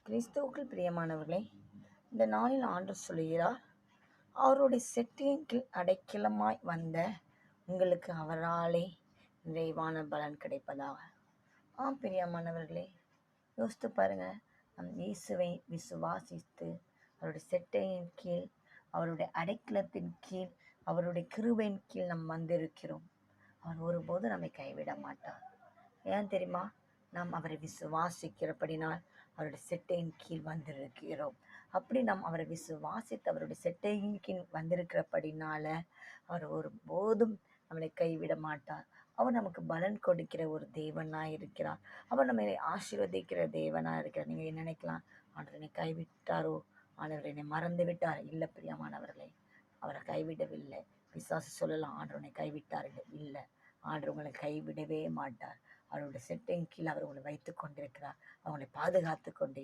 கிறிஸ்துவுக்குள் பிரியமானவர்களே, இந்த நாளில் ஆண்டவர் சொல்லுகிறார், அவருடைய செட்டையின் கீழ் அடைக்கலமாய் வந்த உங்களுக்கு அவராலே நிறைவான பலன் கிடைப்பதாக. பிரியமானவர்களே, யோசித்து பாருங்க. நம் இயேசுவை விசுவாசித்து அவருடைய செட்டையின் கீழ், அவருடைய அடைக்கலத்தின் கீழ், அவருடைய கிருபையின் கீழ் நாம் வந்திருக்கிறோம். அவர் ஒருபோதும் நம்மை கைவிட மாட்டார். ஏன் தெரியுமா? நாம் அவரை விசுவாசிக்கிறபடினால் அவருடைய செட்டையின் கீழ் வந்திருக்கிறோம். அப்படி நாம் அவரை விசுவாசித்து அவருடைய செட்டையின் கீழ் வந்திருக்கிறபடினால அவர் ஒருபோதும் நம்மளை கைவிட மாட்டார். அவர் நமக்கு பலன் கொடுக்கிற ஒரு தேவனாய் இருக்கிறார். அவர் நம்மை ஆசீர்வதிக்கிற தேவனாய் இருக்கிறார். நீங்கள் என்ன நினைக்கலாம்? ஆண்டவர் என்னை கைவிட்டாரோ, ஆண்டவர் என்னை மறந்து விட்டார். இல்லை பிரியமானவர்களே, அவரை கைவிடவில்லை. பிசாசு சொல்லலாம், ஆண்டவர் என்னை கைவிட்டார். இல்லை, ஆண்டவர் உங்களை கைவிடவே மாட்டார். அவருடைய செட்டையின் கீழ் அவர் உங்களை வைத்து கொண்டிருக்கிறார். அவங்களை பாதுகாத்து கொண்டு